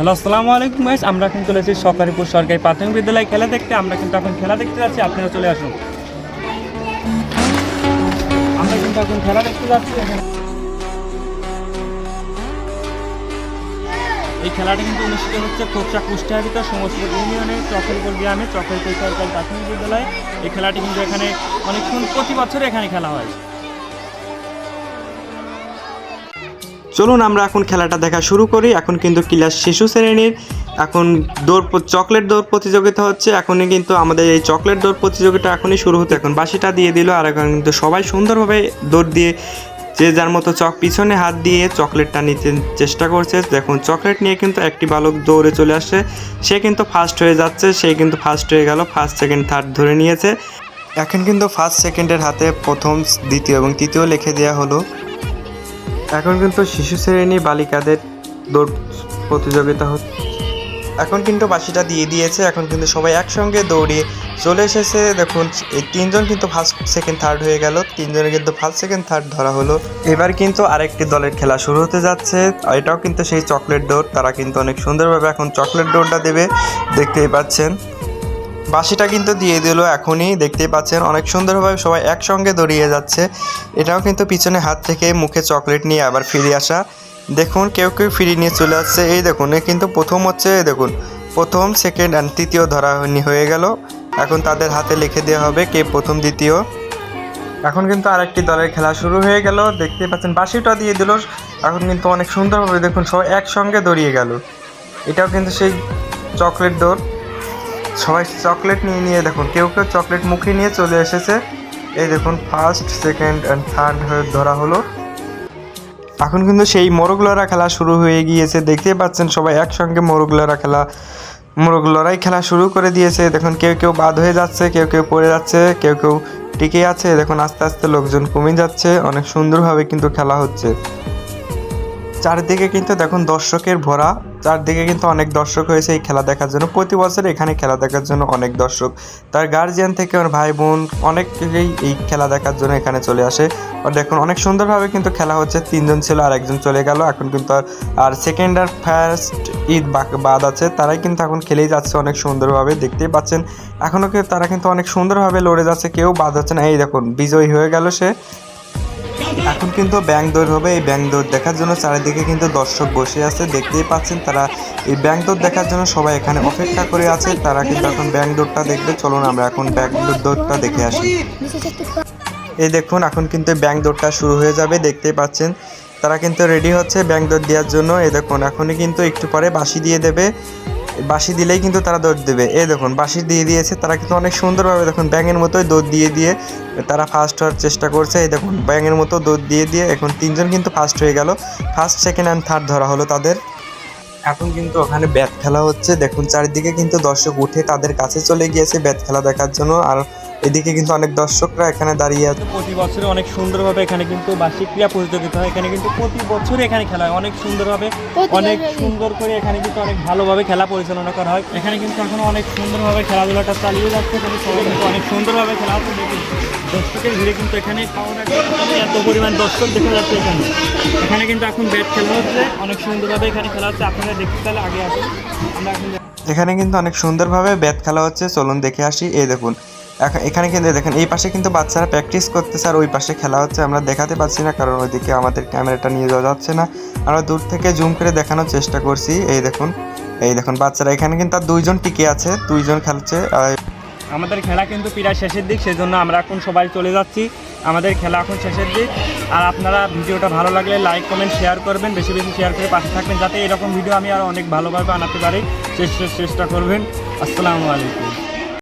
Hello, আসসালামু আলাইকুম guys. আমরা এখন চলে এসেছি সরকারিপুর সরকারি প্রাথমিক বিদ্যালয়ে খেলা দেখতে। আমরা কিন্তু এখন খেলা দেখতে যাচ্ছি, আপনারা চলে আসুন। আমরা কিন্তু এখন খেলা দেখতে যাচ্ছি। এই খেলাটা কিন্তু অনুষ্ঠিত হচ্ছে খোকসা কুষ্টিয়ার ভিতর সমস্ত ইউনিয়নে চকরিপুর গ্রামে চকরিপুর সরকারি প্রাথমিক বিদ্যালয়। এই খেলাটি কিন্তু এখানে অনেকক্ষণ প্রতি বছর এখানে খেলা হয়। চলুন আমরা এখন খেলাটা দেখা শুরু করি। এখন কিন্তু ক্লাস শিশু শ্রেণীর এখন চকলেট দৌড় প্রতিযোগিতা হচ্ছে। এখনই কিন্তু আমাদের এই চকলেট দৌড় প্রতিযোগিতা এখনই শুরু হতে এখন বাঁশিটা দিয়ে দিল। আর এখন কিন্তু সবাই সুন্দরভাবে দৌড় দিয়ে যে যার মতো পিছনে হাত দিয়ে চকলেটটা নিতে চেষ্টা করছে। দেখুন চকলেট নিয়ে কিন্তু একটি বালক দৌড়ে চলে আসছে, সে কিন্তু ফার্স্ট হয়ে যাচ্ছে। সে কিন্তু ফার্স্ট হয়ে গেল, ফার্স্ট সেকেন্ড থার্ড ধরে নিয়েছে। এখন কিন্তু ফার্স্ট সেকেন্ডের হাতে প্রথম দ্বিতীয় এবং তৃতীয় লিখে দেওয়া হলো। এখন কিন্তু শিশু শ্রেণী বালিকাদের দৌড় প্রতিযোগিতা হচ্ছে। এখন কিন্তু বাঁশিটা দিয়ে দিয়েছে। এখন কিন্তু সবাই একসঙ্গে দৌড়িয়ে চলে এসেছে। দেখুন এই তিনজন কিন্তু ফার্স্ট সেকেন্ড থার্ড হয়ে গেল, তিনজনে কিন্তু ফার্স্ট সেকেন্ড থার্ড ধরা হলো। এবার কিন্তু আরেকটি দলের খেলা শুরু হতে যাচ্ছে। এটাও কিন্তু সেই চকলেট দৌড়। তারা কিন্তু অনেক সুন্দরভাবে এখন চকলেট দৌড়টা দেবে, দেখতেই পাচ্ছেন। বাঁশিটা কিন্তু দিয়ে দিল এখনই, দেখতেই পাচ্ছেন অনেক সুন্দরভাবে সবাই একসঙ্গে দৌড়িয়ে যাচ্ছে। এটাও কিন্তু পিছনে হাত থেকে মুখে চকলেট নিয়ে আবার ফিরে আসা। দেখুন কেউ কেউ ফিরিয়ে নিয়ে চলে আসছে। এই দেখুন এ কিন্তু প্রথম হচ্ছে, দেখুন প্রথম সেকেন্ড অ্যান্ড তৃতীয় ধরা হয়ে গেল। এখন তাদের হাতে লিখে দেওয়া হবে কে প্রথম দ্বিতীয়। এখন কিন্তু আরেকটি দলের খেলা শুরু হয়ে গেল, দেখতেই পাচ্ছেন বাঁশিটা দিয়ে দিল। এখন কিন্তু অনেক সুন্দরভাবে দেখুন সবাই একসঙ্গে দৌড়িয়ে গেল। এটাও কিন্তু সেই চকলেট দৌড়। সবাই চকলেট নিয়ে দেখুন কেউ কেউ চকলেট মুখে নিয়ে চলে এসেছে। এই দেখুন ফার্স্ট সেকেন্ড অ্যান্ড থার্ড হয়ে ধরা হলো। এখন কিন্তু সেই মোরগ লড়া খেলা শুরু হয়ে গিয়েছে, দেখতেই পাচ্ছেন সবাই একসঙ্গে মোরগ লড়াই খেলা শুরু করে দিয়েছে। দেখুন কেউ কেউ বাদ হয়ে যাচ্ছে, কেউ কেউ পড়ে যাচ্ছে, কেউ কেউ টিকে আছে। দেখুন আস্তে আস্তে লোকজন কমে যাচ্ছে। অনেক সুন্দরভাবে কিন্তু খেলা হচ্ছে। চারদিকে কিন্তু দেখুন দর্শকের ভরা, চারদিকে কিন্তু অনেক দর্শক হয়েছে এই খেলা দেখার জন্য। প্রতি বছর এখানে খেলা দেখার জন্য অনেক দর্শক, তার গার্জিয়ান থেকে ওর ভাই বোন অনেকেই এই খেলা দেখার জন্য এখানে চলে আসে। আর দেখুন অনেক সুন্দরভাবে কিন্তু খেলা হচ্ছে। তিনজন ছিল আর একজন চলে গেল। এখন কিন্তু আর সেকেন্ড আর ফার্স্ট বাদ আছে, তারাই কিন্তু এখন খেলেই যাচ্ছে অনেক সুন্দরভাবে, দেখতেই পাচ্ছেন। এখনও তারা কিন্তু অনেক সুন্দরভাবে লড়ে যাচ্ছে, কেউ বাদ হচ্ছে না। এই দেখুন বিজয়ী হয়ে গেল সে। এখন কিন্তু ব্যাংক দৌড় হবে। এই ব্যাংক দৌড় দেখার জন্য চারিদিকে কিন্তু দর্শক বসে আছে, দেখতেই পাচ্ছেন। তারা এই ব্যাংক দৌড় দেখার জন্য সবাই এখানে অপেক্ষা করে আছে। তারা কিন্তু এখন ব্যাংক দৌড়টা দেখবে। চলুন আমরা এখন ব্যাংক দৌড়টা দেখে আসি। এই দেখুন এখন কিন্তু ব্যাংক দৌড়টা শুরু হয়ে যাবে, দেখতেই পাচ্ছেন। তারা কিন্তু রেডি হচ্ছে ব্যাংক দৌড় দেওয়ার জন্য। এই দেখুন এখনই কিন্তু একটু পরে বাঁশি দিয়ে দেবে, বাঁশি দিলেই কিন্তু তারা দৌড় দেবে। এই দেখুন বাঁশি দিয়ে দিয়েছে। তারা কিন্তু অনেক সুন্দরভাবে দেখুন ব্যাঙের মতোই দৌড় দিয়ে তারা ফার্স্ট হওয়ার চেষ্টা করছে। এই দেখুন ব্যাঙের মতো দৌড় দিয়ে এখন তিনজন কিন্তু ফার্স্ট হয়ে গেল। ফার্স্ট সেকেন্ড অ্যান্ড থার্ড ধরা হলো তাদের। এখন কিন্তু ওখানে ব্যাট খেলা হচ্ছে। দেখুন চারিদিকে কিন্তু দর্শক উঠে তাদের কাছে চলে গিয়েছে ব্যাট খেলা দেখার জন্য। আর এদিকে কিন্তু অনেক দর্শকরা এখানে দাঁড়িয়ে আছে। প্রতি বছরে অনেক সুন্দরভাবে এখানে কিন্তু বার্ষিক ক্রীড়া প্রতিযোগিতা হয়। এখানে কিন্তু প্রতি বছরই এখানে খেলা হয় অনেক সুন্দরভাবে, অনেক সুন্দর করে এখানে কিন্তু অনেক ভালোভাবে খেলা পরিচালনা করা হয়। এখানে কিন্তু এখনো অনেক সুন্দরভাবে খেলাধুলাটা চালিয়ে যাচ্ছে। কিন্তু সবাই কিন্তু অনেক সুন্দরভাবে খেলা হচ্ছে। দেখুন দর্শকের ভিড়ে কিন্তু এখানে এত পরিমাণ দর্শক দেখা যাচ্ছে। এখানে কিন্তু এখন ব্যাট খেলা হচ্ছে, অনেক সুন্দরভাবে এখানে খেলা হচ্ছে। আপনারা দেখতে তাহলে আগে আসুন। আমরা এখন এখানে কিন্তু অনেক সুন্দরভাবে ব্যাট খেলা হচ্ছে, চলুন দেখে আসি। এই দেখুন এখানে কিন্তু দেখেন এই পাশে কিন্তু বাচ্চারা প্র্যাকটিস করতেছে আর ওই পাশে খেলা হচ্ছে। আমরা দেখাতে পাচ্ছি না কারণ ওইদিকে আমাদের ক্যামেরাটা নিয়ে যাওয়া যাচ্ছে না। আমরা দূর থেকে জুম করে দেখানোর চেষ্টা করছি। এই দেখুন বাচ্চারা এখানে কিন্তু আর দুইজন টিকে আছে, দুইজন খেলছে। আমাদের খেলা কিন্তু প্রায় শেষের দিক, সেজন্য আমরা এখন সবাই চলে যাচ্ছি। আমাদের খেলা এখন শেষের দিক। আর আপনারা ভিডিওটা ভালো লাগলে লাইক কমেন্ট শেয়ার করবেন, বেশি বেশি শেয়ার করে পাশে থাকবেন, যাতে এরকম ভিডিও আমি আরও অনেক ভালোভাবে আনাতে পারি চেষ্টা করবেন। আসসালামু আলাইকুম।